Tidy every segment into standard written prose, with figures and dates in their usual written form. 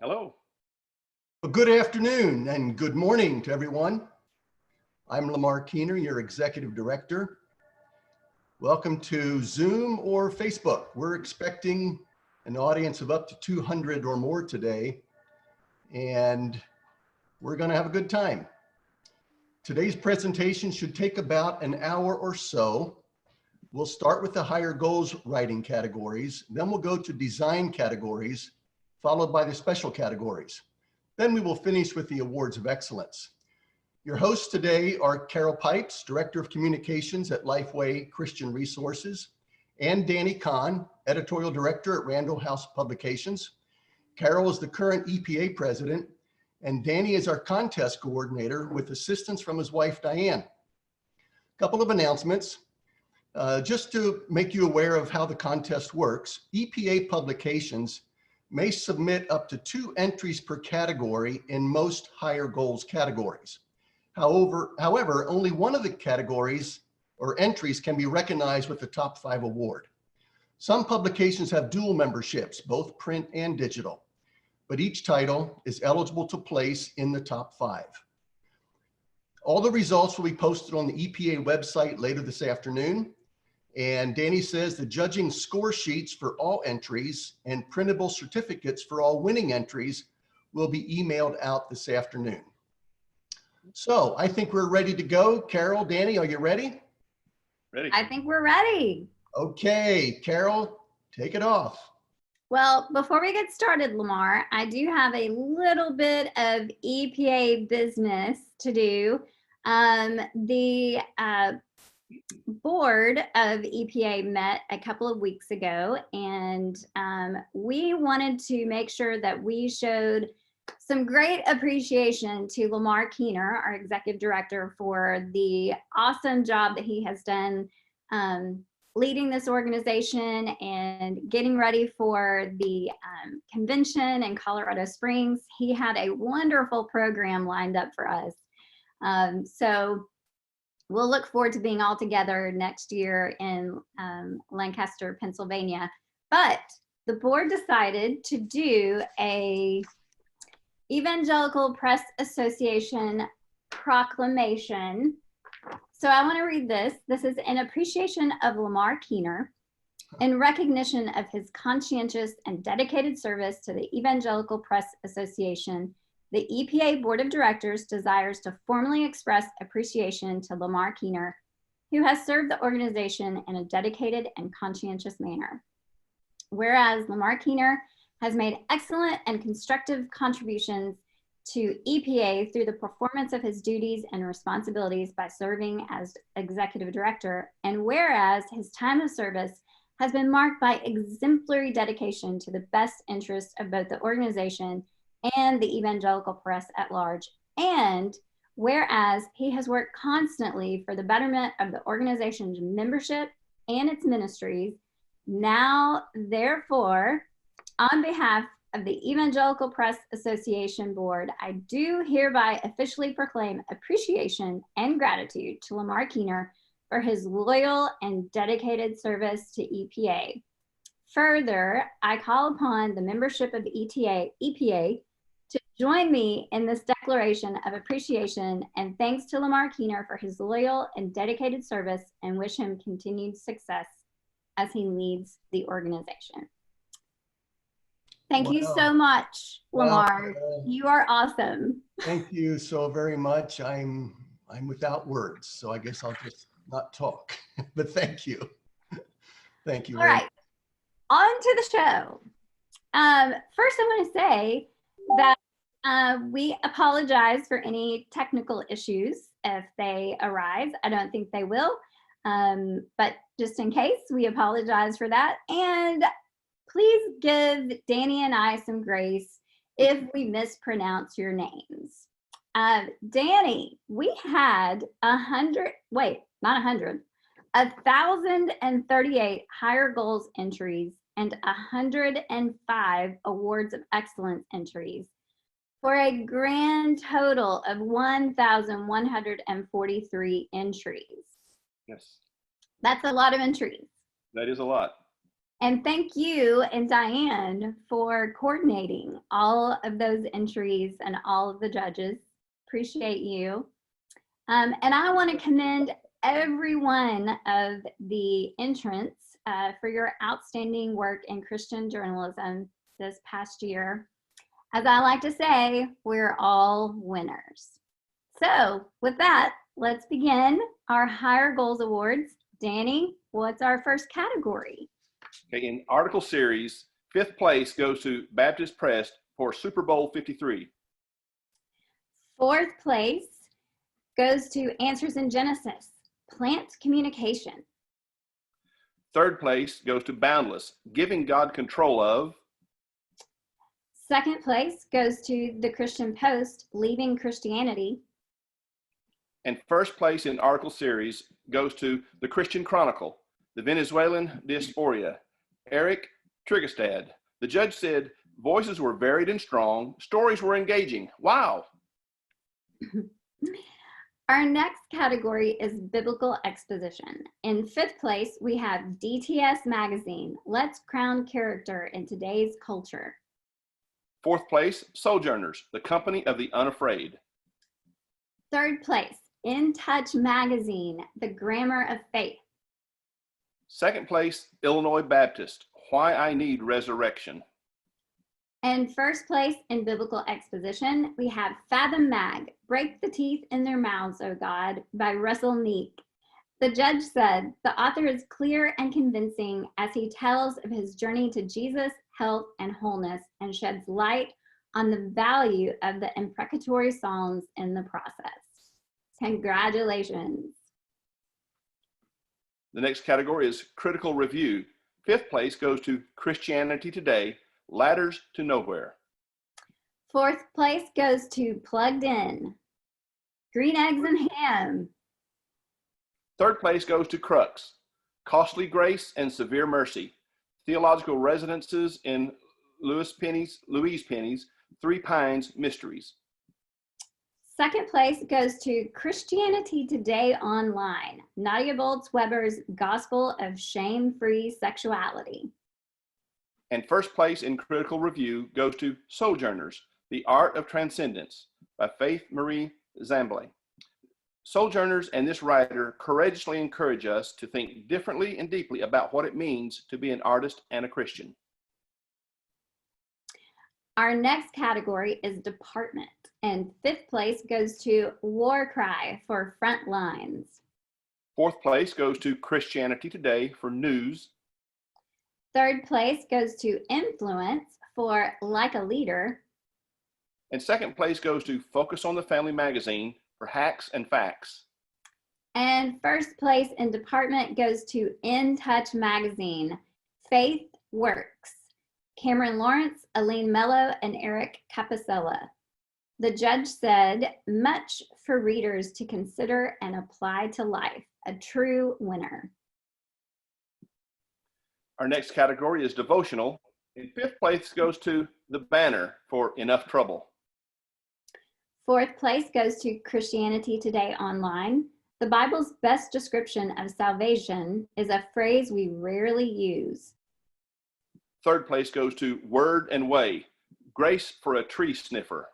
Hello. Well, good afternoon and good morning to everyone. I'm Lamar Keener, your Executive Director. Welcome to Zoom or Facebook. We're expecting an audience of up to 200 or more today, and we're going to have a good time. Today's presentation should take about an hour or so. We'll start with the higher goals writing categories, then we'll go to design categories, followed by the special categories. Then we will finish with the awards of excellence. Your hosts today are Carol Pipes, Director of Communications at Lifeway Christian Resources, and Danny Kahn, Editorial Director at Randall House Publications. Carol is the current EPA President, and Danny is our contest coordinator with assistance from his wife, Diane. A couple of announcements. Just to make you aware of how the contest works, EPA Publications may submit up to 2 entries per category in most higher goals categories. However, only one of the categories or entries can be recognized with the top 5 award. Some publications have dual memberships, both print and digital, but each title is eligible to place in the top 5. All the results will be posted on the EPA website later this afternoon. And Danny says the judging score sheets for all entries and printable certificates for all winning entries will be emailed out this afternoon. So I think we're ready to go. Carol, Danny, are you ready? Ready. I think we're ready. Okay, Carol, take it off. Well, before we get started, Lamar, I do have a little bit of EPA business to do. The board of EPA met a couple of weeks ago, and we wanted to make sure that we showed some great appreciation to Lamar Keener, our executive director, for the awesome job that he has done leading this organization and getting ready for the convention in Colorado Springs. He had a wonderful program lined up for us. So we'll look forward to being all together next year in Lancaster, Pennsylvania. But the board decided to do a Evangelical Press Association proclamation. So I want to read this. This is in appreciation of Lamar Keener, in recognition of his conscientious and dedicated service to the Evangelical Press Association. The EPA Board of Directors desires to formally express appreciation to Lamar Keener, who has served the organization in a dedicated and conscientious manner. Whereas Lamar Keener has made excellent and constructive contributions to EPA through the performance of his duties and responsibilities by serving as executive director, and whereas his time of service has been marked by exemplary dedication to the best interests of both the organization and the evangelical press at large, and whereas he has worked constantly for the betterment of the organization's membership and its ministries, now therefore, on behalf of the Evangelical Press Association Board, I do hereby officially proclaim appreciation and gratitude to Lamar Keener for his loyal and dedicated service to EPA. Further, I call upon the membership of EPA to join me in this declaration of appreciation and thanks to Lamar Keener for his loyal and dedicated service, and wish him continued success as he leads the organization. Thank you so much, Lamar. You are awesome. Thank you so very much. I'm without words, so I guess I'll just not talk, but thank you. Thank you. All right, on to the show. First, I want to say that we apologize for any technical issues if they arise. I don't think they will, but just in case, we apologize for that. And please give Danny and I some grace if we mispronounce your names. Danny, we had 1,038 higher goals entries and 105 awards of excellence entries, for a grand total of 1,143 entries. Yes. That's a lot of entries. That is a lot. And thank you and Diane for coordinating all of those entries and all of the judges. Appreciate you. And I want to commend every one of the entrants for your outstanding work in Christian journalism this past year. As I like to say, we're all winners. So with that, let's begin our Higher Goals Awards. Danny, what's our first category? Okay, in article series, 5th place goes to Baptist Press for Super Bowl 53. 4th place goes to Answers in Genesis, Plant Communication. 3rd place goes to Boundless, Giving God Control of. 2nd place goes to the Christian Post, Leaving Christianity. And 1st place in article series goes to The Christian Chronicle, The Venezuelan Diaspora, Eric Trigestad. The judge said, voices were varied and strong, stories were engaging. Wow. Our next category is Biblical Exposition. In 5th place, we have DTS Magazine, Let's Crown Character in Today's Culture. 4th place, Sojourners, The Company of the Unafraid. 3rd place, In Touch Magazine, The Grammar of Faith. 2nd place, Illinois Baptist, Why I Need Resurrection. And 1st place in Biblical Exposition, we have Fathom Mag, Break the Teeth in Their Mouths, O God, by Russell Meek. The judge said, the author is clear and convincing as he tells of his journey to Jesus, health, and wholeness, and sheds light on the value of the imprecatory Psalms in the process. Congratulations. The next category is Critical Review. 5th place goes to Christianity Today, Ladders to Nowhere. 4th place goes to Plugged In, Green Eggs and Ham. 3rd place goes to Crux, Costly Grace and Severe Mercy, Theological Residences in Louise Penny's Three Pines Mysteries. 2nd place goes to Christianity Today Online, Nadia Boltz-Weber's Gospel of Shame-Free Sexuality. And 1st place in Critical Review goes to Sojourners, The Art of Transcendence by Faith Marie Zamblay. Sojourners and this writer courageously encourage us to think differently and deeply about what it means to be an artist and a Christian. Our next category is Department, and 5th place goes to War Cry for Front Lines. 4th place goes to Christianity Today for News. 3rd place goes to Influence for Like a Leader. And 2nd place goes to Focus on the Family magazine for Hacks and Facts. And 1st place in Department goes to In Touch Magazine, Faith Works, Cameron Lawrence, Aline Mello, and Eric Capicella. The judge said, much for readers to consider and apply to life, a true winner. Our next category is Devotional. In 5th place goes to The Banner for Enough Trouble. 4th place goes to Christianity Today Online. The Bible's best description of salvation is a phrase we rarely use. 3rd place goes to Word and Way, Grace for a Tree Sniffer.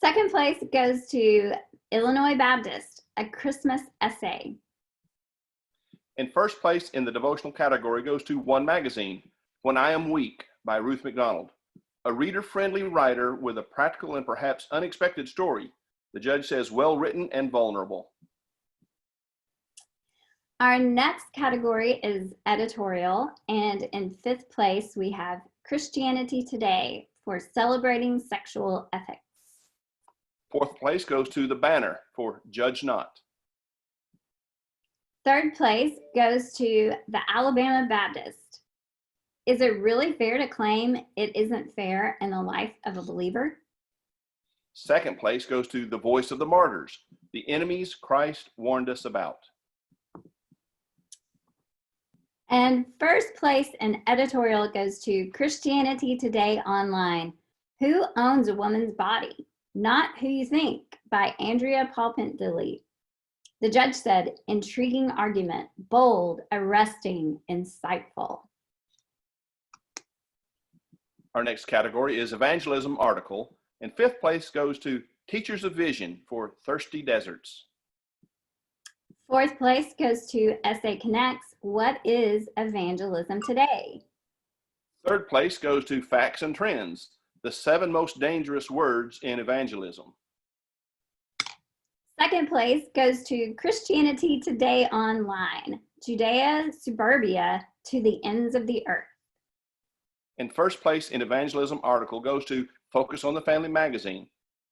2nd place goes to Illinois Baptist, a Christmas essay. And 1st place in the devotional category goes to One Magazine, When I Am Weak by Ruth McDonald, a reader-friendly writer with a practical and perhaps unexpected story. The judge says well written and vulnerable. Our next category is editorial, and in 5th place we have Christianity Today for Celebrating Sexual Ethics. 4th place goes to The Banner for Judge Not. 3rd place goes to the Alabama Baptist. Is it really fair to claim it isn't fair in the life of a believer? 2nd place goes to The Voice of the Martyrs, the enemies Christ warned us about. And 1st place in editorial goes to Christianity Today Online, Who Owns a Woman's Body? Not Who You Think, by Andrea Palpint-Dilly. The judge said, intriguing argument, bold, arresting, insightful. Our next category is evangelism article, and fifth place goes to Teachers of Vision for Thirsty Deserts. Fourth place goes to SA Connects, What is Evangelism Today? Third place goes to Facts and Trends, the 7 most dangerous words in evangelism. Second place goes to Christianity Today Online, Judea, Suburbia, to the ends of the earth. And first place in evangelism article goes to Focus on the Family magazine,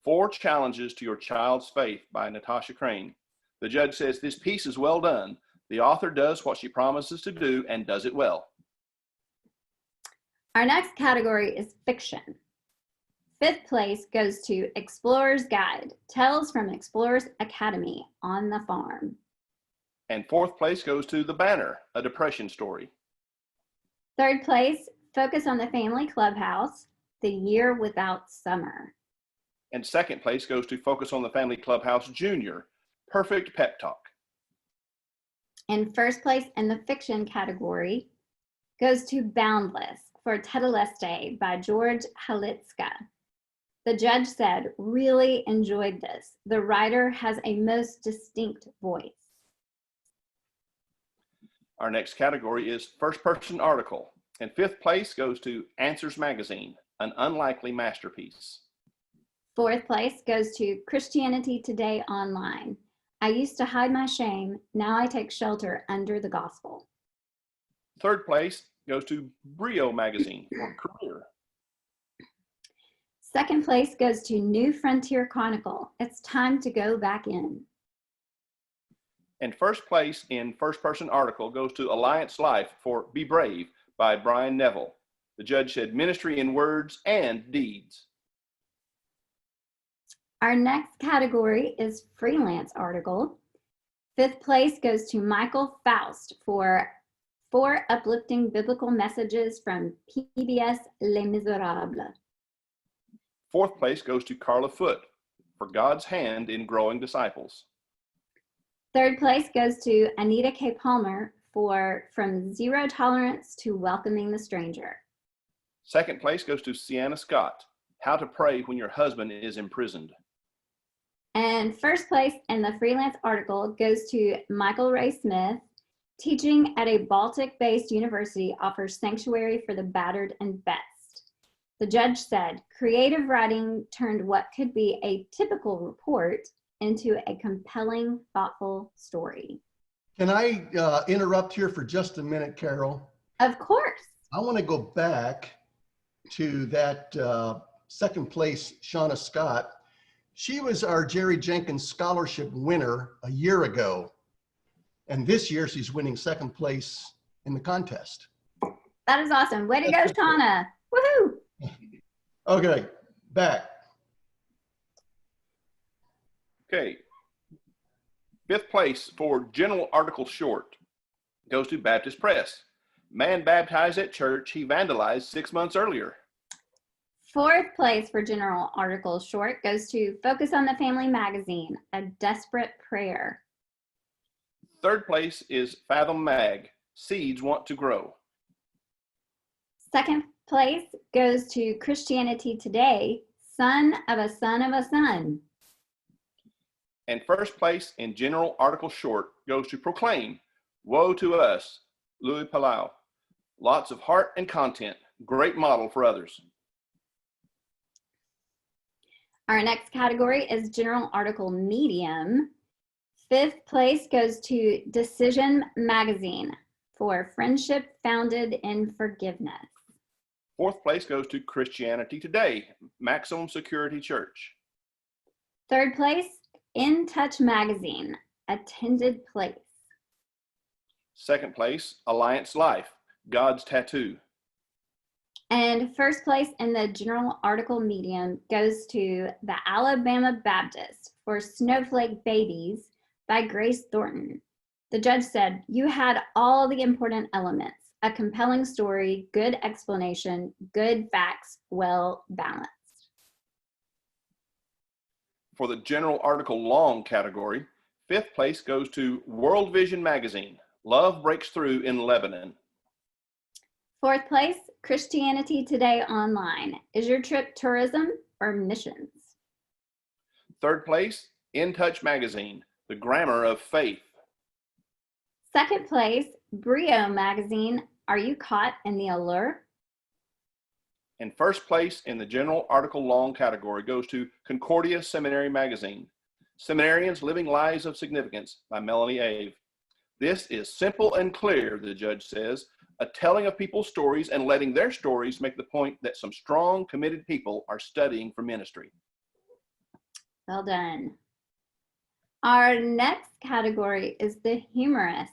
4 Challenges to Your Child's Faith by Natasha Crane. The judge says this piece is well done. The author does what she promises to do and does it well. Our next category is fiction. Fifth place goes to Explorer's Guide, Tales from Explorer's Academy on the Farm. And fourth place goes to The Banner, a depression story. Third place, Focus on the Family Clubhouse, The Year Without Summer. And second place goes to Focus on the Family Clubhouse Junior, Perfect Pep Talk. And first place in the fiction category goes to Boundless for Teteleste by George Halitska. The judge said, really enjoyed this. The writer has a most distinct voice. Our next category is first person article, and fifth place goes to Answers Magazine, an unlikely masterpiece. Fourth place goes to Christianity Today Online. I used to hide my shame. Now I take shelter under the gospel. Third place goes to Brio Magazine for career. Second place goes to New Frontier Chronicle. It's time to go back in. And first place in first person article goes to Alliance Life for Be Brave by Brian Neville. The judge said ministry in words and deeds. Our next category is freelance article. Fifth place goes to Michael Faust for 4 uplifting biblical messages from PBS Les Miserables. Fourth place goes to Carla Foote for God's Hand in Growing Disciples. Third place goes to Anita K. Palmer for From Zero Tolerance to Welcoming the Stranger. Second place goes to Sienna Scott, How to Pray When Your Husband is Imprisoned. And first place in the freelance article goes to Michael Ray Smith, Teaching at a Baltic-based university offers sanctuary for the battered and best. The judge said, creative writing turned what could be a typical report into a compelling, thoughtful story. Can I interrupt here for just a minute, Carol? Of course. I want to go back to that second place, Shauna Scott. She was our Jerry Jenkins Scholarship winner a year ago. And this year she's winning second place in the contest. That is awesome. Way to go, Shauna. Woohoo! Okay, back. Okay. Fifth place for general article short goes to Baptist Press. Man baptized at church he vandalized 6 months earlier. Fourth place for general article short goes to Focus on the Family magazine, A Desperate Prayer. Third place is Fathom Mag, Seeds Want to Grow. Second place goes to Christianity Today, Son of a Son of a Son. And first place in general article short goes to Proclaim, Woe to Us, Louis Palau. Lots of heart and content, great model for others. Our next category is general article medium. Fifth place goes to Decision Magazine for Friendship Founded in Forgiveness. Fourth place goes to Christianity Today, Maximum Security Church. Third place, In Touch Magazine, Attended Place. Second place, Alliance Life, God's Tattoo. And first place in the general article medium goes to the Alabama Baptist for Snowflake Babies by Grace Thornton. The judge said, you had all the important elements, a compelling story, good explanation, good facts, well balanced. For the general article long category, Fifth place goes to World Vision magazine. Love breaks through in Lebanon. Fourth place, Christianity Today Online. Is your trip tourism or missions? Third place, In Touch magazine. The grammar of faith. Second place, Brio magazine. Are you caught in the allure? And first place in the general article long category goes to Concordia Seminary magazine. Seminarians Living Lives of Significance by Melanie Ave. This is simple and clear, the judge says, a telling of people's stories and letting their stories make the point that some strong, committed people are studying for ministry. Well done. Our next category is the humorous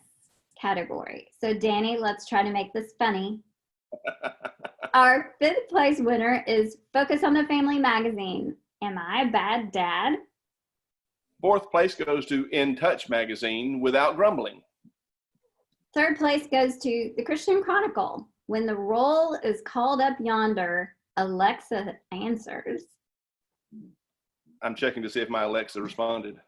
category. So Danny, let's try to make this funny. Our fifth place winner is Focus on the Family magazine. Am I a bad dad? Fourth place goes to In Touch magazine, Without Grumbling. Third place goes to the Christian Chronicle. When the roll is called up yonder, Alexa answers. I'm checking to see if my Alexa responded.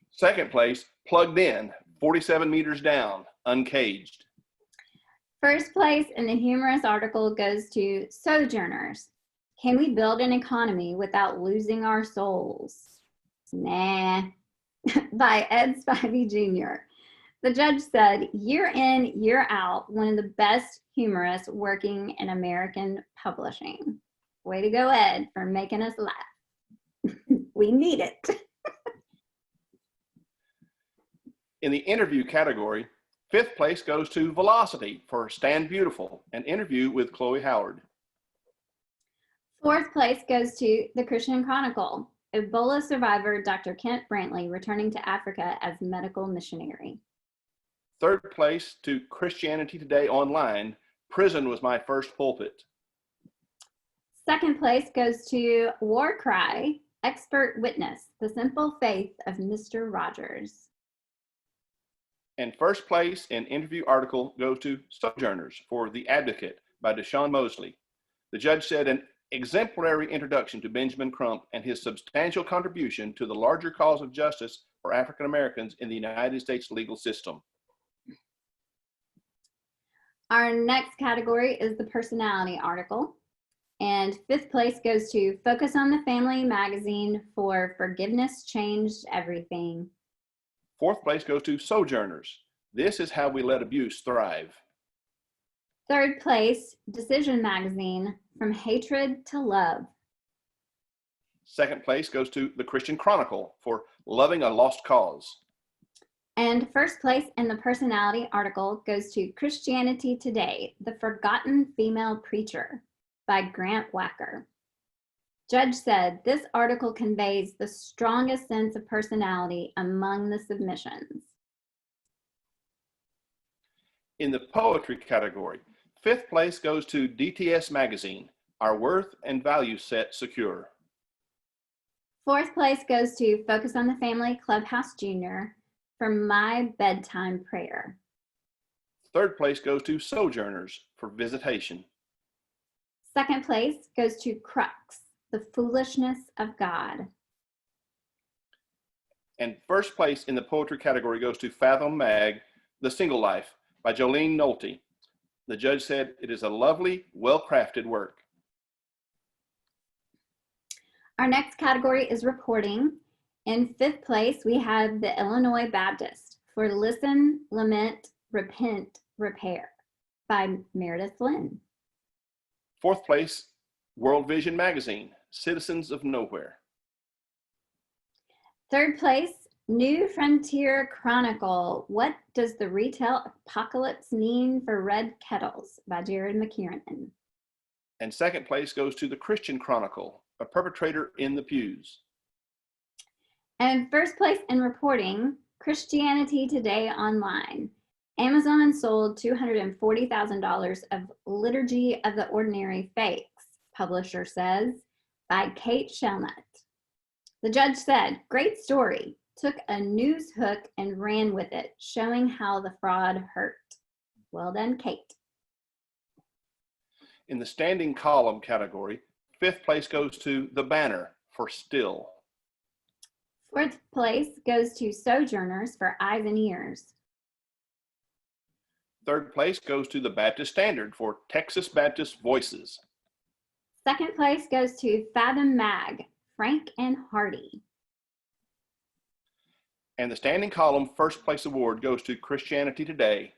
Second place, Plugged In, 47 meters down, Uncaged. First place in the humorous article goes to Sojourners. Can we build an economy without losing our souls? Nah. By Ed Spivey Jr. The judge said, year in, year out, one of the best humorists working in American publishing. Way to go, Ed, for making us laugh. We need it. In the interview category, fifth place goes to Velocity for Stand Beautiful, an interview with Chloe Howard. Fourth place goes to the Christian Chronicle. Ebola survivor Dr. Kent Brantley returning to Africa as medical missionary. Third place to Christianity Today Online, Prison Was My First Pulpit. Second place goes to War Cry, Expert Witness, The Simple Faith of Mr. Rogers. And first place in interview article goes to Sojourners for The Advocate by Deshaun Mosley. The judge said an exemplary introduction to Benjamin Crump and his substantial contribution to the larger cause of justice for African Americans in the United States legal system. Our next category is the personality article. And fifth place goes to Focus on the Family magazine for Forgiveness Changed Everything. Fourth place goes to Sojourners. This is how we let abuse thrive. Third place, Decision magazine, From Hatred to Love. Second place goes to the Christian Chronicle for Loving a Lost Cause. And first place in the personality article goes to Christianity Today, The Forgotten Female Preacher by Grant Wacker. Judge said this article conveys the strongest sense of personality among the submissions. In the poetry category, fifth place goes to DTS Magazine, Our Worth and Value Set Secure. Fourth place goes to Focus on the Family Clubhouse Junior for My Bedtime Prayer. Third place goes to Sojourners for Visitation. Second place goes to Crux, The Foolishness of God. And first place in the poetry category goes to Fathom Mag, The Single Life by Jolene Nolte. The judge said it is a lovely, well-crafted work. Our next category is reporting. In fifth place, we have the Illinois Baptist for Listen, Lament, Repent, Repair by Meredith Flynn. Fourth place, World Vision Magazine, Citizens of Nowhere. Third place, New Frontier Chronicle, What Does the Retail Apocalypse Mean for Red Kettles by Jared McKiernan. And second place goes to the Christian Chronicle, A Perpetrator in the Pews. And first place in reporting, Christianity Today Online. Amazon sold $240,000 of Liturgy of the Ordinary Fakes, publisher says, by Kate Shellnut. The judge said, great story, took a news hook and ran with it, showing how the fraud hurt. Well done, Kate. In the standing column category, fifth place goes to The Banner for Still. Fourth place goes to Sojourners for Eyes and Ears. Third place goes to the Baptist Standard for Texas Baptist Voices. Second place goes to Fathom Mag, Frank and Hardy. And the standing column first place award goes to Christianity Today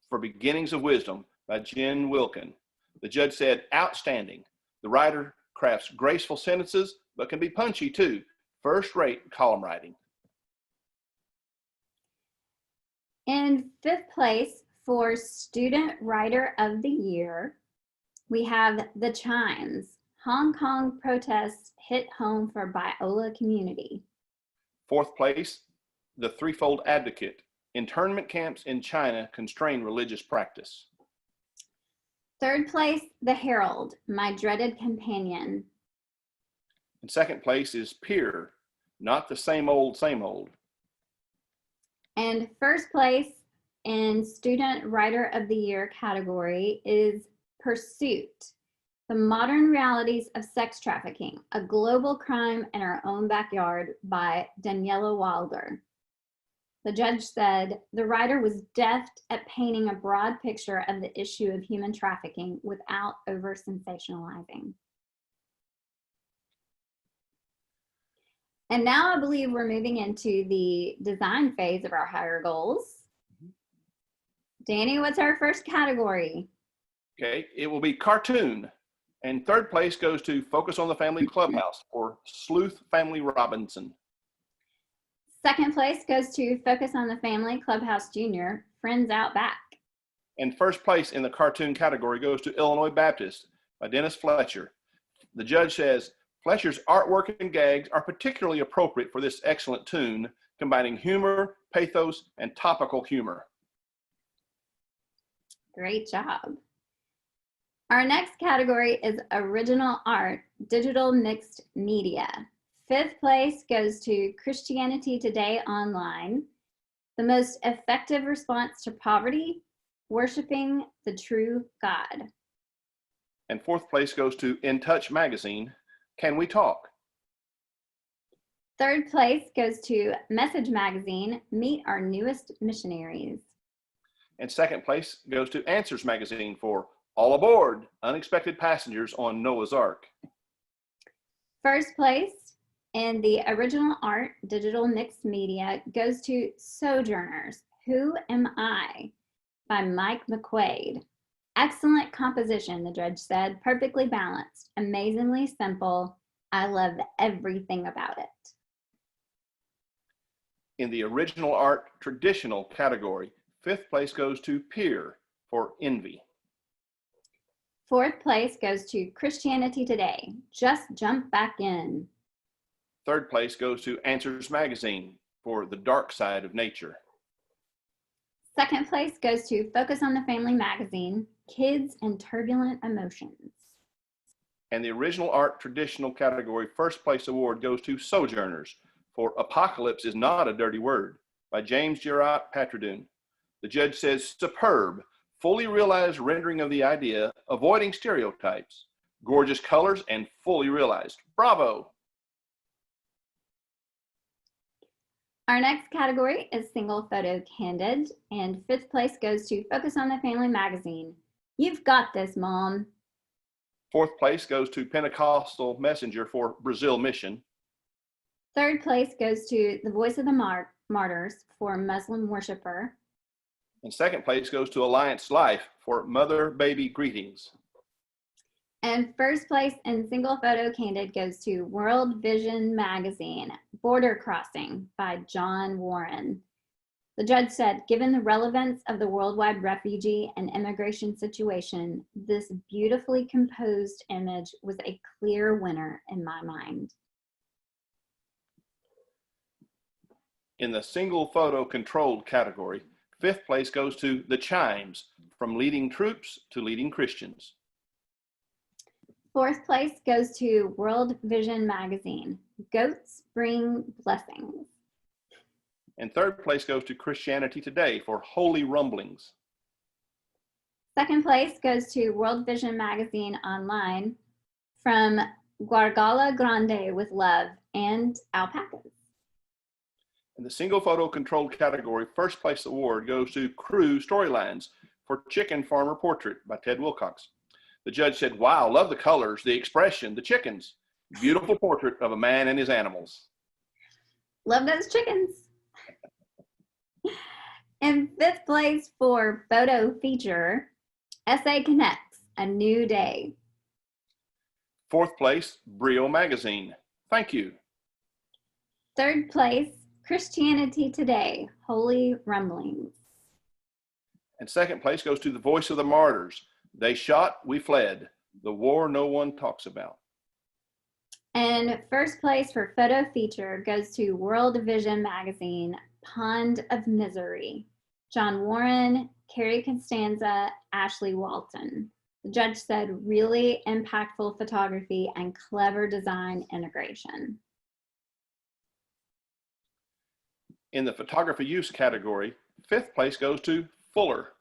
for Beginnings of Wisdom by Jen Wilkin. The judge said, outstanding. The writer crafts graceful sentences, but can be punchy too. First-rate column writing. In fifth place for Student Writer of the Year, we have The Chimes. Hong Kong protests hit home for Biola community. Fourth place, The Threefold Advocate. Internment camps in China constrain religious practice. Third place, The Herald, My Dreaded Companion. In second place is Peer, Not the Same Old, Same Old. And first place in Student Writer of the Year category is Pursuit, The Modern Realities of Sex Trafficking, a Global Crime in Our Own Backyard by Daniela Wilder. The judge said the writer was deft at painting a broad picture of the issue of human trafficking without over-sensationalizing. And now I believe we're moving into the design phase of our higher goals. Danny, what's our first category? Okay, it will be cartoon. And third place goes to Focus on the Family Clubhouse or Sleuth Family Robinson. Second place goes to Focus on the Family Clubhouse Junior, Friends Out Back. And first place in the cartoon category goes to Illinois Baptist by Dennis Fletcher. The judge says, Fletcher's artwork and gags are particularly appropriate for this excellent tune, combining humor, pathos, and topical humor. Great job. Our next category is Original Art, Digital Mixed Media. Fifth place goes to Christianity Today Online, the most effective response to poverty, worshiping the true God. And fourth place goes to In Touch Magazine, Can We Talk? Third place goes to Message Magazine, Meet Our Newest Missionaries. And second place goes to Answers Magazine for All Aboard, Unexpected Passengers on Noah's Ark. First place in the Original Art Digital Mixed Media goes to Sojourners, Who Am I? By Mike McQuaid. Excellent composition, the judge said, perfectly balanced, amazingly simple. I love everything about it. In the Original Art Traditional category, fifth place goes to Peer for Envy. Fourth place goes to Christianity Today, Just Jump Back In. Third place goes to Answers Magazine for The Dark Side of Nature. Second place goes to Focus on the Family Magazine, Kids and Turbulent Emotions. And the Original Art Traditional category first place award goes to Sojourners for Apocalypse is Not a Dirty Word by James Gerard Patradoon. The judge says, superb, fully realized rendering of the idea, avoiding stereotypes, gorgeous colors, and fully realized. Bravo. Our next category is Single Photo Candid, and fifth place goes to Focus on the Family Magazine. You've got this, Mom. Fourth place goes to Pentecostal Messenger for Brazil Mission. Third place goes to The Voice of the Martyrs for Muslim Worshipper. And second place goes to Alliance Life for Mother Baby Greetings. And first place in Single Photo Candid goes to World Vision Magazine, Border Crossing by John Warren. The judge said, given the relevance of the worldwide refugee and immigration situation, this beautifully composed image was a clear winner in my mind. In the single photo controlled category, fifth place goes to The Chimes, From Leading Troops to Leading Christians. Fourth place goes to World Vision Magazine, Goats Bring Blessings. And third place goes to Christianity Today for Holy Rumblings. Second place goes to World Vision Magazine Online, From Guargala Grande with Love and Alpacas. In the single photo controlled category, first place award goes to Crew Storylines for Chicken Farmer Portrait by Ted Wilcox. The judge said, wow, love the colors, the expression, the chickens. Beautiful portrait of a man and his animals. Love those chickens. In fifth place for photo feature, SA Connects, A New Day. Fourth place, Brio Magazine. Thank you. Third place, Christianity Today, Holy Rumblings. And second place goes to The Voice of the Martyrs. They shot, we fled. The war no one talks about. And first place for photo feature goes to World Vision Magazine, Pond of Misery. John Warren, Carrie Costanza, Ashley Walton. The judge said really impactful photography and clever design integration. In the photography use category, fifth place goes to Fuller.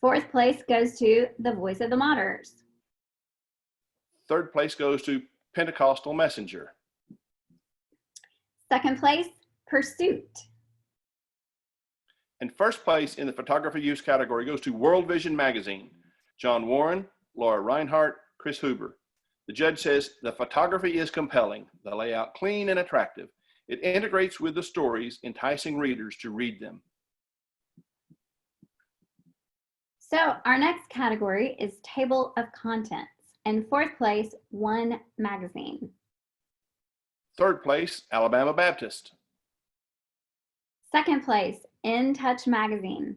Fourth place goes to The Voice of the Martyrs. Third place goes to Pentecostal Messenger. Second place, Pursuit. And first place in the photography use category goes to World Vision Magazine. John Warren, Laura Reinhardt, Chris Huber. The judge says the photography is compelling, the layout clean and attractive. It integrates with the stories, enticing readers to read them. So our next category is Table of Contents. In fourth place, One Magazine. Third place, Alabama Baptist. Second place, In Touch Magazine.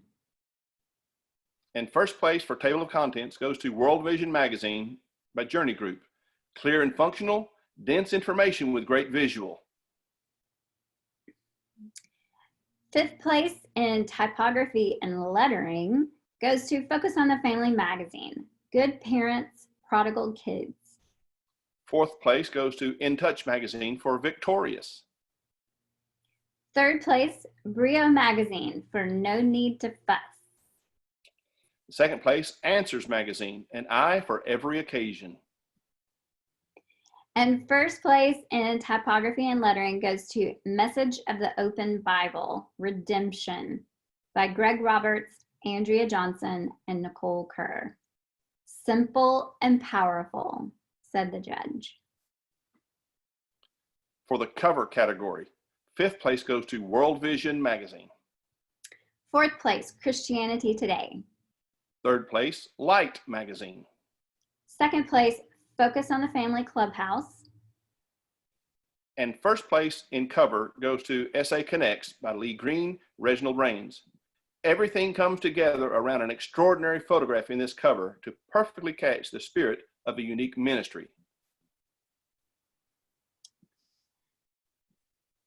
And first place for Table of Contents goes to World Vision Magazine by Journey Group. Clear and functional, dense information with great visual. Fifth place in Typography and Lettering goes to Focus on the Family Magazine, Good Parents, Prodigal Kids. Fourth place goes to In Touch Magazine for Victorious. Third place, Brio Magazine for No Need to Fuss. Second place, Answers Magazine, An Eye for Every Occasion. And first place in Typography and Lettering goes to Message of the Open Bible, Redemption by Greg Roberts, Andrea Johnson, and Nicole Kerr. Simple and powerful, said the judge. For the cover category, fifth place goes to World Vision Magazine. Fourth place, Christianity Today. Third place, Light Magazine. Second place, Focus on the Family Clubhouse. And first place in cover goes to SA Connects by Lee Green, Reginald Rains. Everything comes together around an extraordinary photograph in this cover to perfectly catch the spirit of a unique ministry.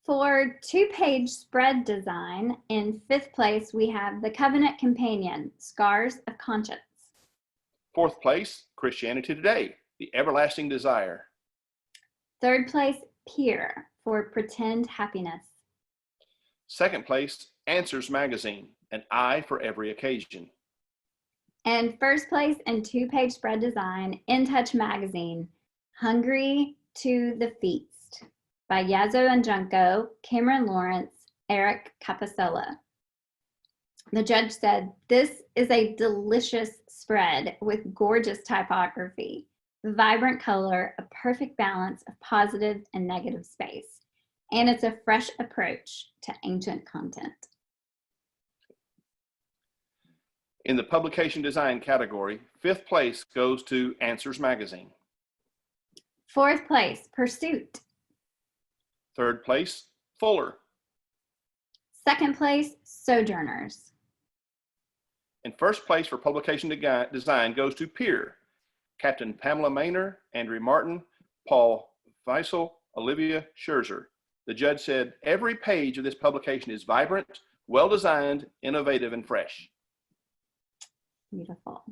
For two-page spread design, in fifth place, we have The Covenant Companion, Scars of Conscience. Fourth place, Christianity Today, The Everlasting Desire. Third place, Peer, for Pretend Happiness. Second place, Answers Magazine, An Eye for Every Occasion. And first place in two-page spread design, In Touch Magazine, Hungry to the Feast by Yazzo and Junko, Cameron Lawrence, Eric Capasola. The judge said, this is a delicious spread with gorgeous typography, vibrant color, a perfect balance of positive and negative space, and it's a fresh approach to ancient content. In the publication design category, fifth place goes to Answers Magazine. Fourth place, Pursuit. Third place, Fuller. Second place, Sojourners. And first place for publication design goes to Peer. Captain Pamela Maynor, Andrew Martin, Paul Weissel, Olivia Scherzer. The judge said, every page of this publication is vibrant, well-designed, innovative, and fresh. Beautiful.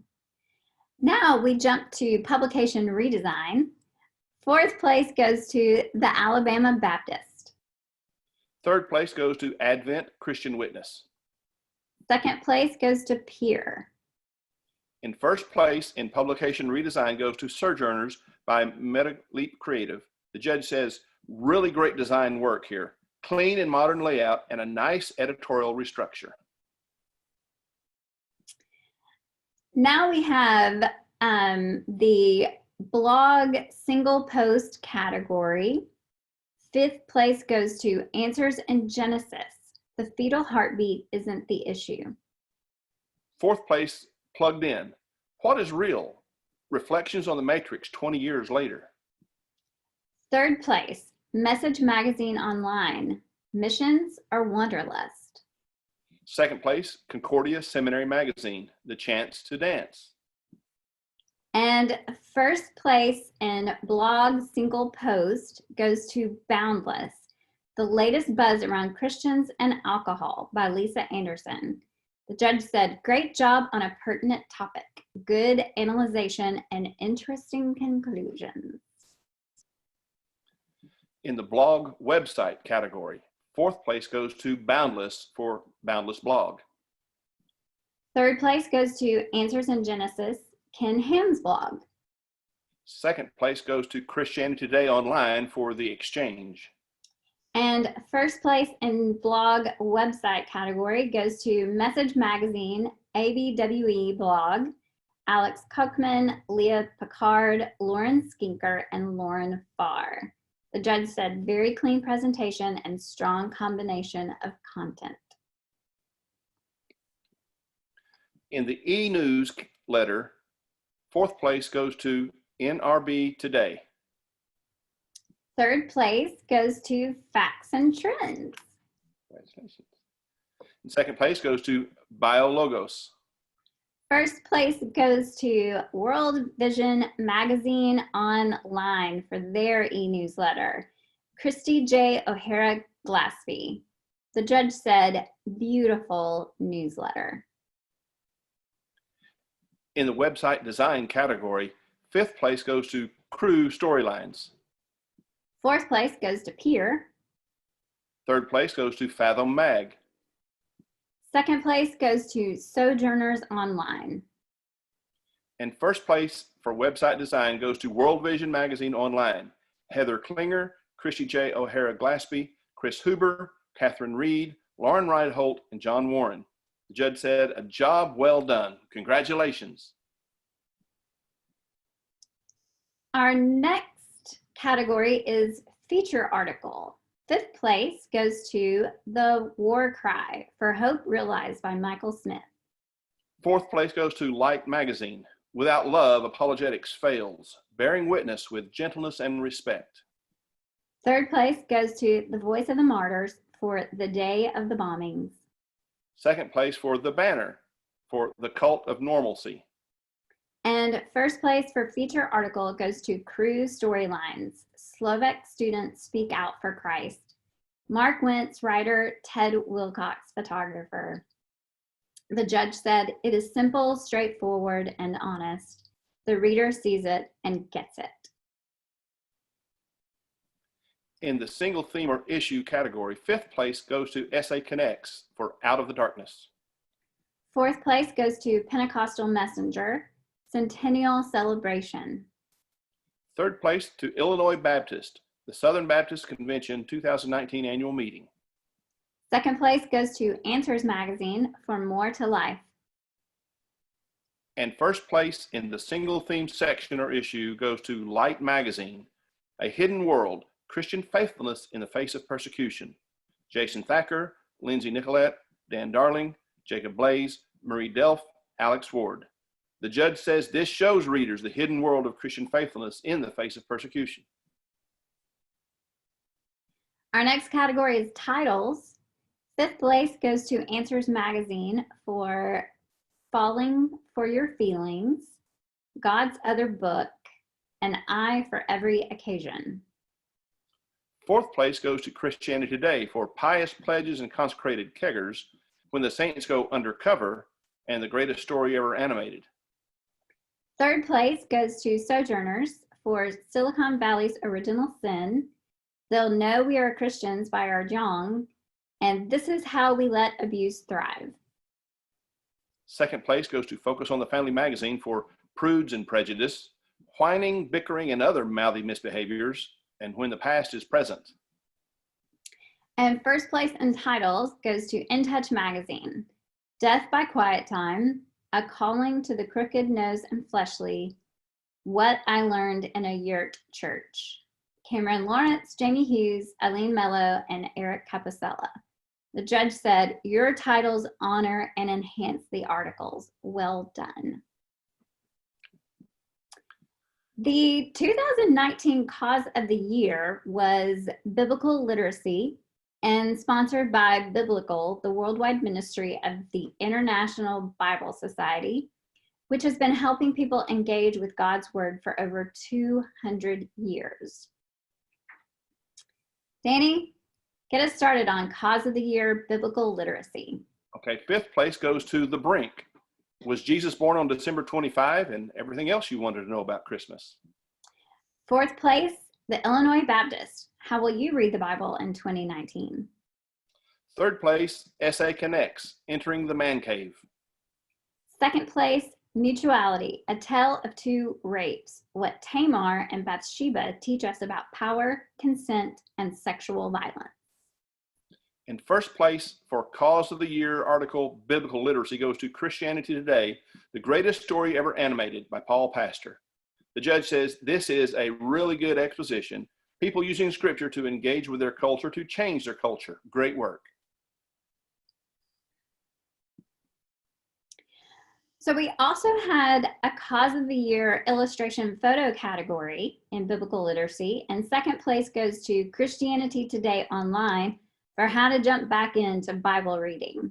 Now we jump to publication redesign. Fourth place goes to the Alabama Baptist. Third place goes to Advent Christian Witness. Second place goes to Peer. In first place in publication redesign goes to Sojourners by MetaLeap Creative. The judge says, really great design work here. clean and modern layout, and a nice editorial restructure. Now we have the blog single post category. 5th place goes to Answers in Genesis. The fetal heartbeat isn't the issue. 4th place, Plugged In. What is real? Reflections on the Matrix 20 years later. 3rd place, Message Magazine Online. Missions or Wanderlust. 2nd place, Concordia Seminary Magazine, The Chance to Dance. And 1st place in blog single post goes to Boundless, the latest buzz around Christians and alcohol by Lisa Anderson. The judge said, great job on a pertinent topic, good analyzation and interesting conclusions. In the blog website category, 4th place goes to Boundless for Boundless Blog. 3rd place goes to Answers in Genesis, Ken Ham's blog. 2nd place goes to Christianity Today Online for The Exchange. And 1st place in blog website category goes to Message Magazine, ABWE blog, Alex Kochman, Leah Picard, Lauren Skinker, and Lauren Farr. The judge said very clean presentation and strong combination of content. In the e-newsletter, 4th place goes to NRB Today. 3rd place goes to Facts and Trends. Congratulations. And 2nd place goes to BioLogos. 1st place goes to World Vision Magazine Online for their e-newsletter. Christy J. O'Hara Glaspie. The judge said, beautiful newsletter. In the website design category, 5th place goes to Crew Storylines. 4th place goes to Peer. 3rd place goes to Fathom Mag. 2nd place goes to Sojourners Online. And 1st place for website design goes to World Vision Magazine Online. Heather Klinger, Christy J. O'Hara Glaspie, Chris Huber, Catherine Reed, Lauren Reinhold, and John Warren. The judge said, a job well done. Congratulations. Our next category is feature article. 5th place goes to The War Cry for Hope Realized by Michael Smith. 4th place goes to Light Magazine. Without love, apologetics fails. Bearing witness with gentleness and respect. 3rd place goes to The Voice of the Martyrs for The Day of the Bombings. 2nd place for The Banner for The Cult of Normalcy. And 1st place for feature article goes to Crew Storylines, Slovak Students Speak Out for Christ. Mark Wentz, writer, Ted Wilcox, photographer. The judge said, it is simple, straightforward, and honest. The reader sees it and gets it. In the single theme or issue category, 5th place goes to SA Connects for Out of the Darkness. 4th place goes to Pentecostal Messenger, Centennial Celebration. 3rd place to Illinois Baptist, the Southern Baptist Convention 2019 annual meeting. 2nd place goes to Answers Magazine for More to Life. And 1st place in the single theme section or issue goes to Light Magazine, A Hidden World, Christian Faithfulness in the Face of Persecution. Jason Thacker, Lindsay Nicolette, Dan Darling, Jacob Blaze, Marie Delph, Alex Ward. The judge says this shows readers the hidden world of Christian faithfulness in the face of persecution. Our next category is titles. 5th place goes to Answers Magazine for Falling for Your Feelings, God's Other Book, An Eye for Every Occasion. 4th place goes to Christianity Today for Pious Pledges and Consecrated Keggers, When the Saints Go Undercover, and The Greatest Story Ever Animated. 3rd place goes to Sojourners for Silicon Valley's Original Sin, They'll Know We Are Christians by our Young, and This Is How We Let Abuse Thrive. 2nd place goes to Focus on the Family magazine for Prudes and Prejudice, Whining, Bickering, and Other Mouthy Misbehaviors, and When the Past is Present. And first place in titles goes to In Touch Magazine, Death by Quiet Time, A Calling to the Crooked Nose and Fleshly, What I Learned in a Yurt Church. Cameron Lawrence, Jamie Hughes, Eileen Mello, and Eric Capicella. The judge said, your titles honor and enhance the articles. Well done. The 2019 Cause of the Year was Biblical Literacy and sponsored by Biblical, the worldwide ministry of the International Bible Society, which has been helping people engage with God's Word for over 200 years. Danny, get us started on Cause of the Year, Biblical Literacy. Okay, fifth place goes to The Brink. Was Jesus born on December 25? And everything else you wanted to know about Christmas. Fourth place, the Illinois Baptist. How will you read the Bible in 2019? Third place, SA Connects, Entering the Man Cave. Second place, Mutuality, A Tale of Two Rapes, What Tamar and Bathsheba Teach Us About Power, Consent, and Sexual Violence. In first place for Cause of the Year article, Biblical Literacy, goes to Christianity Today, The Greatest Story Ever Animated by Paul Pastor. The judge says this is a really good exposition. People using scripture to engage with their culture, to change their culture. Great work. So we also had a Cause of the Year illustration photo category in Biblical Literacy, and second place goes to Christianity Today Online for how to jump back into Bible reading.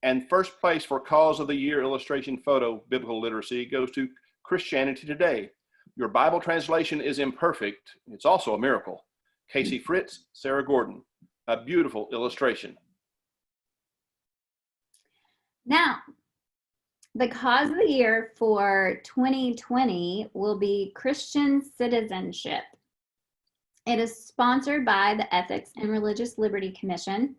And first place for Cause of the Year illustration photo, Biblical Literacy, goes to Christianity Today. Your Bible translation is imperfect. It's also a miracle. Casey Fritz, Sarah Gordon. A beautiful illustration. Now, the Cause of the Year for 2020 will be Christian Citizenship. It is sponsored by the Ethics and Religious Liberty Commission.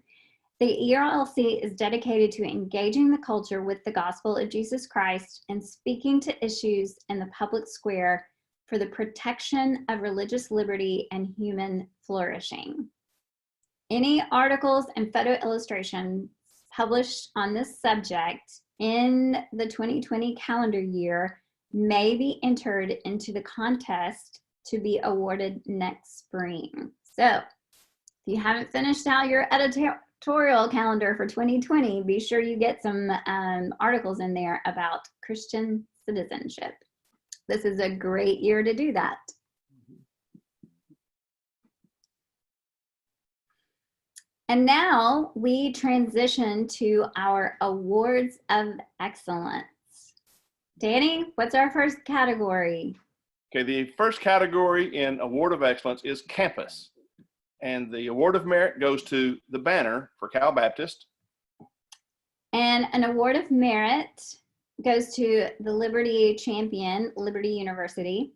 The ERLC is dedicated to engaging the culture with the gospel of Jesus Christ and speaking to issues in the public square for the protection of religious liberty and human flourishing. Any articles and photo illustrations published on this subject in the 2020 calendar year may be entered into the contest to be awarded next spring. So if you haven't finished out your editorial calendar for 2020, be sure you get some articles in there about Christian citizenship. This is a great year to do that. And now we transition to our Awards of Excellence. Danny, what's our first category? Okay, the first category in Award of Excellence is Campus. And the Award of Merit goes to the Banner for Cal Baptist. And an Award of Merit goes to the Liberty Champion, Liberty University.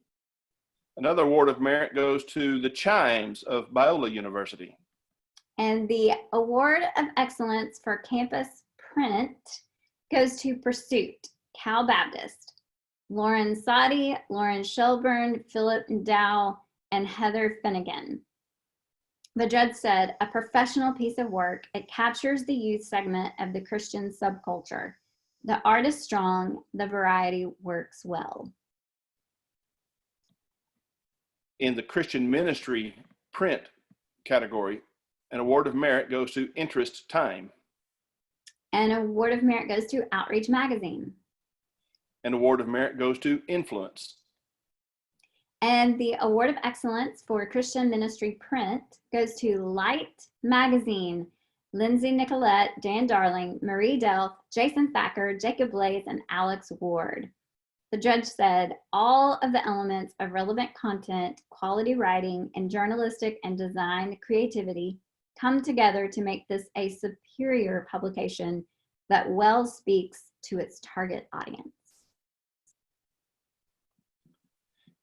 Another Award of Merit goes to the Chimes of Biola University. And the Award of Excellence for Campus Print goes to Pursuit, Cal Baptist. Lauren Sadi, Lauren Shelburne, Philip Dow, and Heather Finnegan. The judge said, a professional piece of work. It captures the youth segment of the Christian subculture. The art is strong, the variety works well. In the Christian Ministry Print category, an Award of Merit goes to Interest Time. An Award of Merit goes to Outreach Magazine. An Award of Merit goes to Influence. And the Award of Excellence for Christian Ministry Print goes to Light Magazine, Lindsay Nicolette, Dan Darling, Marie Delph, Jason Thacker, Jacob Blaze, and Alex Ward. The judge said all of the elements of relevant content, quality writing, and journalistic and design creativity come together to make this a superior publication that well speaks to its target audience.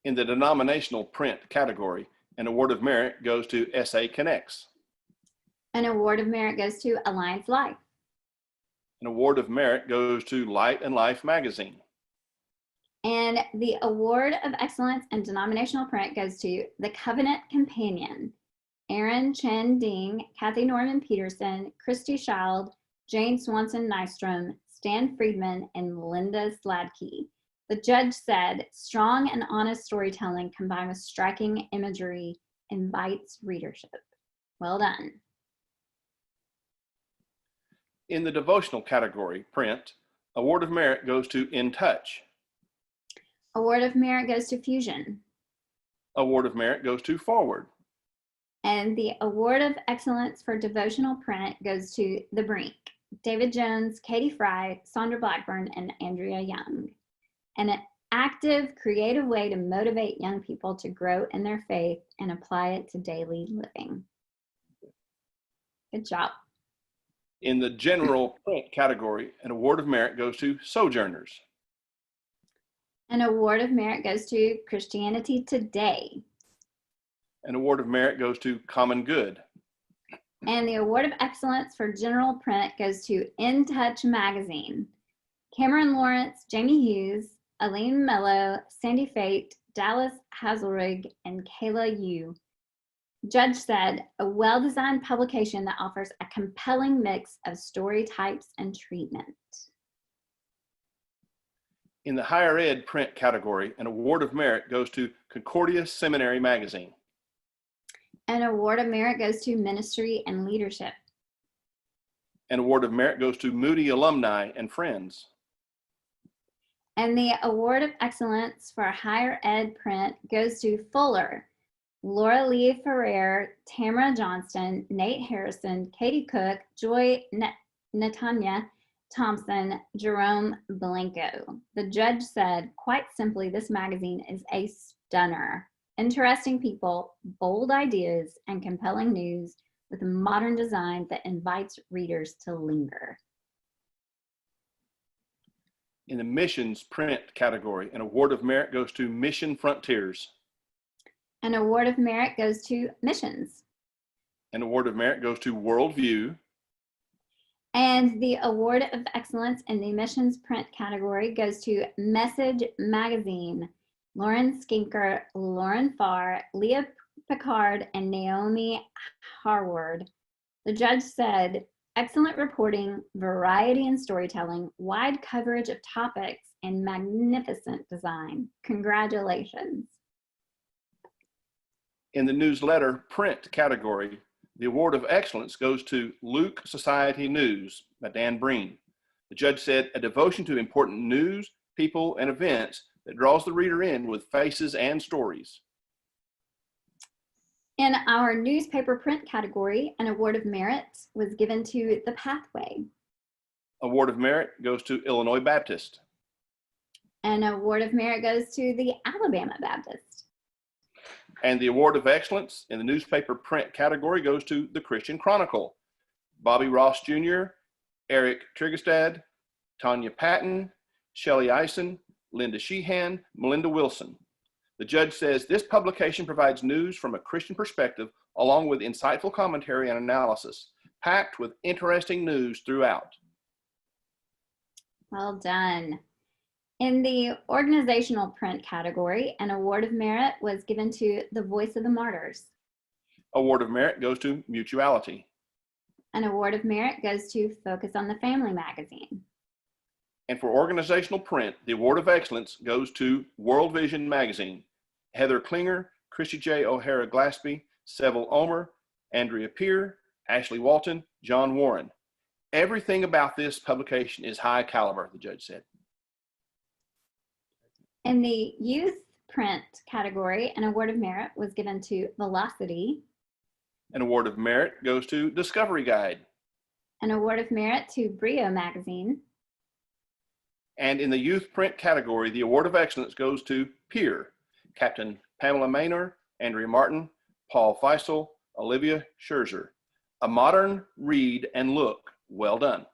In the denominational print category, an Award of Merit goes to SA Connects. An Award of Merit goes to Alliance Life. An Award of Merit goes to Light and Life magazine. And the Award of Excellence in Denominational Print goes to The Covenant Companion. Aaron Chen Ding, Kathy Norman Peterson, Christy Schild, Jane Swanson Nystrom, Stan Friedman, and Linda Sladkey. The judge said, strong and honest storytelling combined with striking imagery invites readership. Well done. In the devotional category, print, Award of Merit goes to In Touch. Award of Merit goes to Fusion. Award of Merit goes to Forward. And the Award of Excellence for Devotional Print goes to The Brink, David Jones, Katie Fry, Sandra Blackburn, and Andrea Young. An active, creative way to motivate young people to grow in their faith and apply it to daily living. Good job. In the general print category, an Award of Merit goes to Sojourners. An Award of Merit goes to Christianity Today. An Award of Merit goes to Common Good. And the Award of Excellence for General Print goes to In Touch Magazine. Cameron Lawrence, Jamie Hughes, Aline Mello, Sandy Fate, Dallas Hazelrig, and Kayla Yu. Judge said, a well-designed publication that offers a compelling mix of story types and treatment. In the higher ed print category, an Award of Merit goes to Concordia Seminary Magazine. An Award of Merit goes to Ministry and Leadership. An Award of Merit goes to Moody Alumni and Friends. And the Award of Excellence for Higher Ed Print goes to Fuller, Laura Lee Ferrer, Tamara Johnston, Nate Harrison, Katie Cook, Joy Natanya Thompson, Jerome Blanco. The judge said, quite simply, this magazine is a stunner. Interesting people, bold ideas, and compelling news with a modern design that invites readers to linger. In the missions print category, an Award of Merit goes to Mission Frontiers. An Award of Merit goes to Missions. An Award of Merit goes to Worldview. And the Award of Excellence in the Missions print category goes to Message Magazine. Lauren Skinker, Lauren Farr, Leah Picard, and Naomi Harward. The judge said, excellent reporting, variety in storytelling, wide coverage of topics, and magnificent design. Congratulations. In the newsletter print category, the Award of Excellence goes to Luke Society News by Dan Breen. The judge said, a devotion to important news, people, and events that draws the reader in with faces and stories. In our newspaper print category, an Award of Merit was given to The Pathway. Award of Merit goes to Illinois Baptist. An Award of Merit goes to the Alabama Baptist. And the Award of Excellence in the newspaper print category goes to the Christian Chronicle. Bobby Ross Jr., Eric Trigestad, Tanya Patton, Shelley Eisen, Linda Sheehan, Melinda Wilson. The judge says this publication provides news from a Christian perspective along with insightful commentary and analysis, packed with interesting news throughout. Well done. In the organizational print category, an Award of Merit was given to The Voice of the Martyrs. Award of Merit goes to Mutuality. An Award of Merit goes to Focus on the Family magazine. And for organizational print, the Award of Excellence goes to World Vision magazine. Heather Klinger, Christy J. O'Hara Glaspie, Seville Omer, Andrea Peer, Ashley Walton, John Warren. Everything about this publication is high caliber, the judge said. In the youth print category, an Award of Merit was given to Velocity. An Award of Merit goes to Discovery Guide. An Award of Merit to Brio magazine. And in the youth print category, the Award of Excellence goes to Peer, Captain Pamela Maynor, Andrea Martin, Paul Feisel, Olivia Scherzer. A modern read and look. Well done.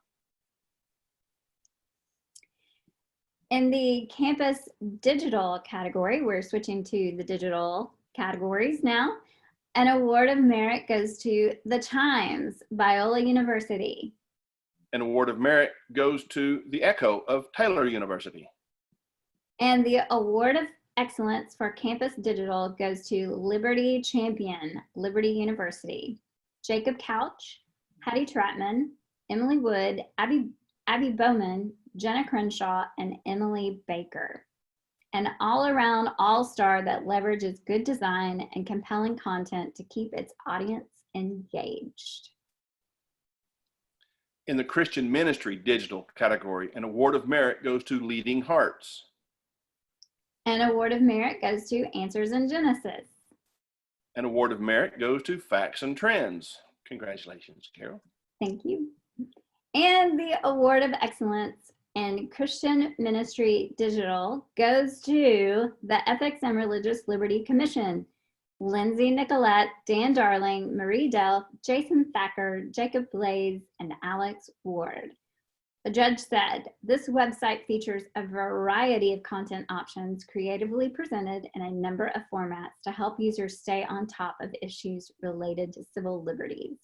In the campus digital category, we're switching to the digital categories now. An Award of Merit goes to The Chimes, Biola University. An Award of Merit goes to the Echo of Taylor University. And the Award of Excellence for Campus Digital goes to Liberty Champion, Liberty University. Jacob Couch, Hattie Trotman, Emily Wood, Abby Bowman, Jenna Crenshaw, and Emily Baker. An all-around all-star that leverages good design and compelling content to keep its audience engaged. In the Christian Ministry Digital category, an award of merit goes to Leading Hearts. An award of merit goes to Answers in Genesis. An award of merit goes to Facts and Trends. Congratulations, Carol. Thank you. And the award of excellence in Christian Ministry Digital goes to the Ethics and Religious Liberty Commission. Lindsay Nicolette, Dan Darling, Marie Delph, Jason Thacker, Jacob Blaze, and Alex Ward. The judge said, this website features a variety of content options creatively presented in a number of formats to help users stay on top of issues related to civil liberties.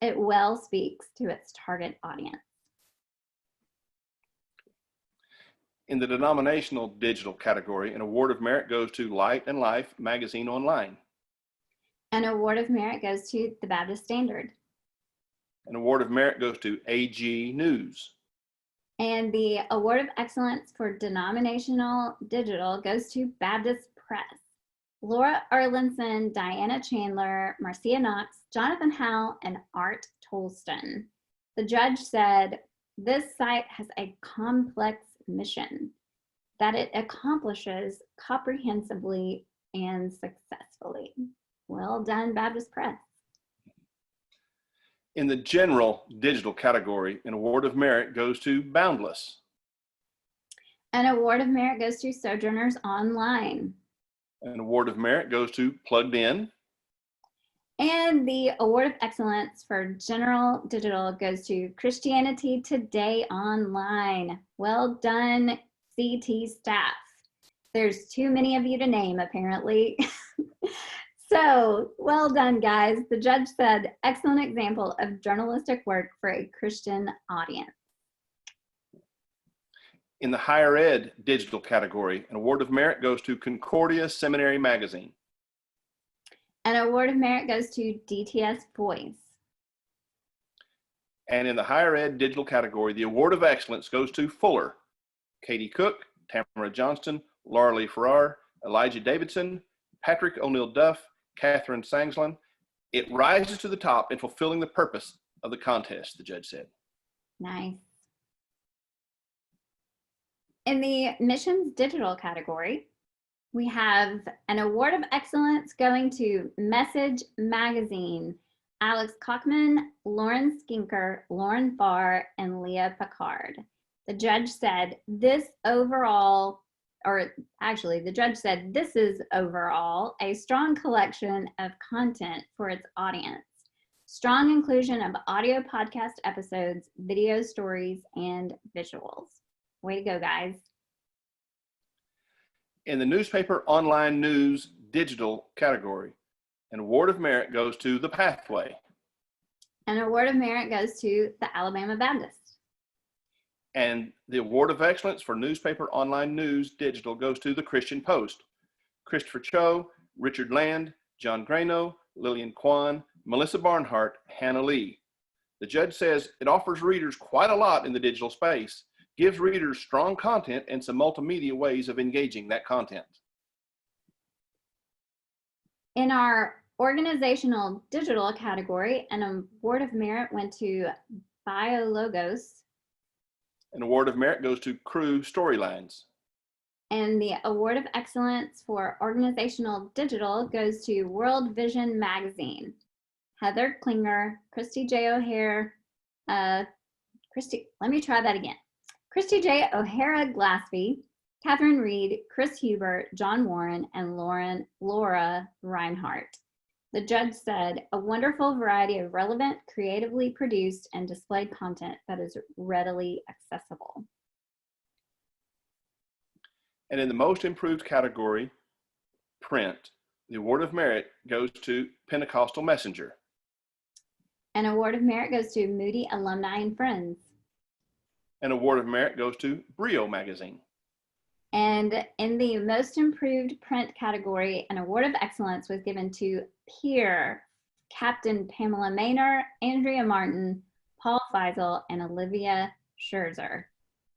It well speaks to its target audience. In the denominational digital category, an award of merit goes to Light and Life Magazine Online. An award of merit goes to the Baptist Standard. An award of merit goes to AG News. And the award of excellence for denominational digital goes to Baptist Press. Laura Erlinson, Diana Chandler, Marcia Knox, Jonathan Howe, and Art Tolston. The judge said, this site has a complex mission that it accomplishes comprehensively and successfully. Well done, Baptist Press. In the general digital category, an award of merit goes to Boundless. An award of merit goes to Sojourners Online. An award of merit goes to Plugged In. And the award of excellence for general digital goes to Christianity Today Online. Well done, CT staff. There's too many of you to name, apparently. So, well done, guys. The judge said, excellent example of journalistic work for a Christian audience. In the higher ed digital category, an award of merit goes to Concordia Seminary Magazine. An award of merit goes to DTS Voice. And in the higher ed digital category, the award of excellence goes to Fuller, Katie Cook, Tamara Johnston, Laura Lee Farrar, Elijah Davidson, Patrick O'Neill Duff, Catherine Sangslin. It rises to the top in fulfilling the purpose of the contest, the judge said. Nice. In the missions digital category, we have an award of excellence going to Message Magazine, Alex Kochman, Lauren Skinker, Lauren Farr, and Leah Picard. The judge said this overall, or actually the judge said this is overall a strong collection of content for its audience. Strong inclusion of audio podcast episodes, video stories, and visuals. Way to go, guys. In the newspaper online news digital category, an award of merit goes to The Pathway. An award of merit goes to the Alabama Baptist. And the award of excellence for newspaper online news digital goes to The Christian Post. Christopher Cho, Richard Land, John Grano, Lillian Kwan, Melissa Barnhart, Hannah Lee. The judge says it offers readers quite a lot in the digital space, gives readers strong content and some multimedia ways of engaging that content. In our organizational digital category, an award of merit went to BioLogos. An award of merit goes to Crew Storylines. And the award of excellence for organizational digital goes to World Vision Magazine. Heather Klinger, Christy J. O'Hare, Christy J. O'Hara Glaspie, Catherine Reed, Chris Hubert, John Warren, and Laura Reinhardt. The judge said, a wonderful variety of relevant, creatively produced, and displayed content that is readily accessible. And in the most improved category, print, the award of merit goes to Pentecostal Messenger. An award of merit goes to Moody Alumni and Friends. An award of merit goes to Brio Magazine. And in the most improved print category, an award of excellence was given to peer Captain Pamela Maynor, Andrea Martin, Paul Feisel, and Olivia Scherzer.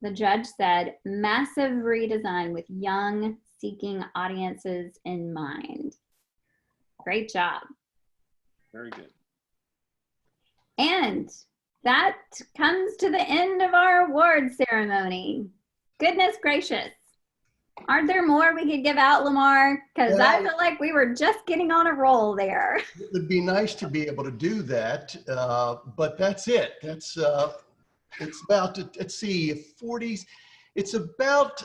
The judge said, massive redesign with young, seeking audiences in mind. Great job. Very good. And that comes to the end of our award ceremony. Goodness gracious. Aren't there more we could give out, Lamar? Because Yeah. I feel like we were just getting on a roll there. It would be nice to be able to do that, but that's it. That's it's about, let's see, 40s. It's about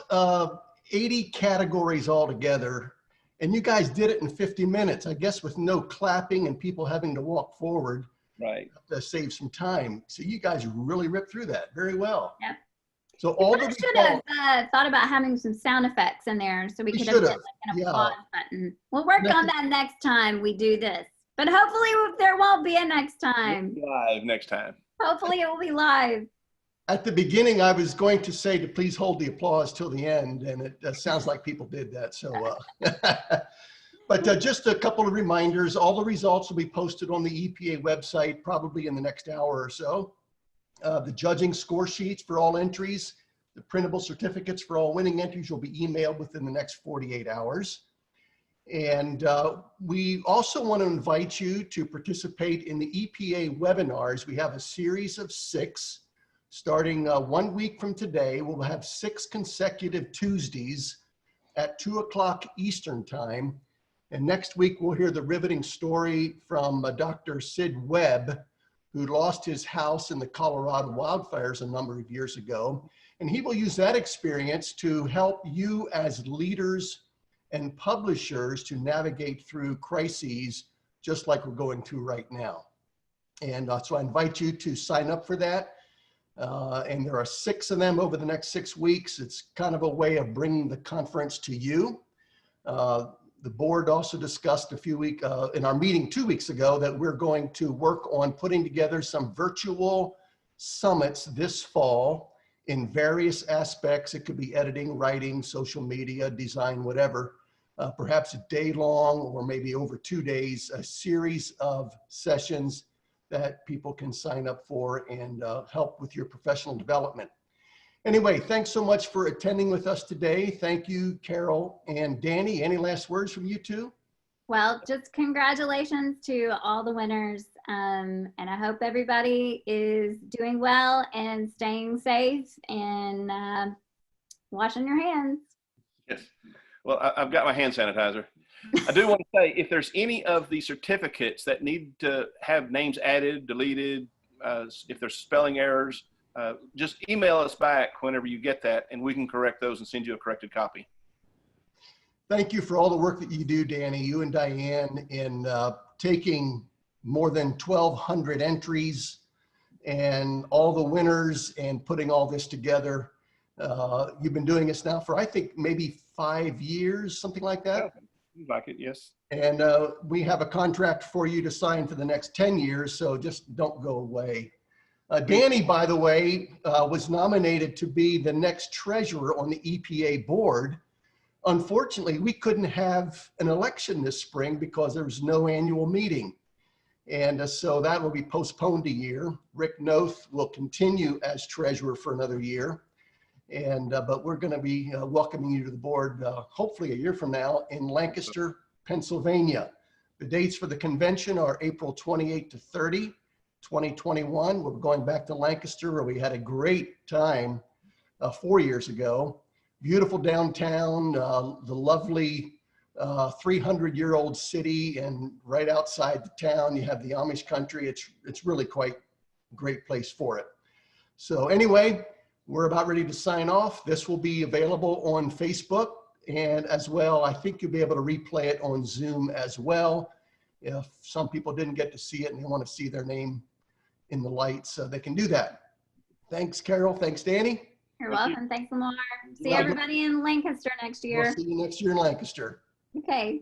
80 categories altogether, and you guys did it in 50 minutes, I guess, with no clapping and people having to walk forward. Right. To save some time. So you guys really ripped through that very well. Yep. So all We the should have thought about having some sound effects in there so we could have done like an applause button. We'll work on that next time we do this. But hopefully there won't be a next time. Live next time. Hopefully it will be live. At the beginning, I was going to say to please hold the applause till the end, and it sounds like people did that. So, but just a couple of reminders. All the results will be posted on the EPA website probably in the next hour or so. The judging score sheets for all entries, the printable certificates for all winning entries will be emailed within the next 48 hours. And we also want to invite you to participate in the EPA webinars. We have a series of 6. Starting 1 week from today, we'll have 6 consecutive Tuesdays at 2 o'clock Eastern time. And next week, we'll hear the riveting story from Dr. Sid Webb, who lost his house in the Colorado wildfires a number of years ago. And he will use that experience to help you as leaders and publishers to navigate through crises just like we're going through right now. And so I invite you to sign up for that. And there are 6 of them over the next 6 weeks. It's kind of a way of bringing the conference to you. The board also discussed in our meeting 2 weeks ago that we're going to work on putting together some virtual summits this fall in various aspects. It could be editing, writing, social media, design, whatever. Perhaps a day long or maybe over 2 days, a series of sessions that people can sign up for and help with your professional development. Anyway, thanks so much for attending with us today. Thank you, Carol and Danny. Any last words from you two? Well, just congratulations to all the winners. And I hope everybody is doing well and staying safe and washing your hands. Yes. Well, I've got my hand sanitizer. I do want to say, if there's any of the certificates that need to have names added, deleted, if there's spelling errors, just email us back whenever you get that, and we can correct those and send you a corrected copy. Thank you for all the work that you do, Danny, you and Diane, in taking more than 1,200 entries and all the winners and putting all this together. You've been doing this now for, I think, maybe 5 years, something like that. Yeah, like it, yes. And we have a contract for you to sign for the next 10 years, so just don't go away. Danny, by the way, was nominated to be the next treasurer on the EPA board. Unfortunately, we couldn't have an election this spring because there was no annual meeting. And so that will be postponed a year. Rick Noth will continue as treasurer for another year. And but we're going to be welcoming you to the board, hopefully a year from now, in Lancaster, Pennsylvania. The dates for the convention are April 28 to 30, 2021. We're going back to Lancaster, where we had a great time 4 years ago. Beautiful downtown, the lovely 300-year-old city, and right outside the town, you have the Amish country. It's really quite a great place for it. So anyway, we're about ready to sign off. This will be available on Facebook, and as well, I think you'll be able to replay it on Zoom as well. If some people didn't get to see it and they want to see their name in the lights, they can do that. Thanks, Carol. Thanks, Danny. You're welcome. Thanks, Lamar. See everybody in Lancaster next year. We'll see you next year in Lancaster. Okay.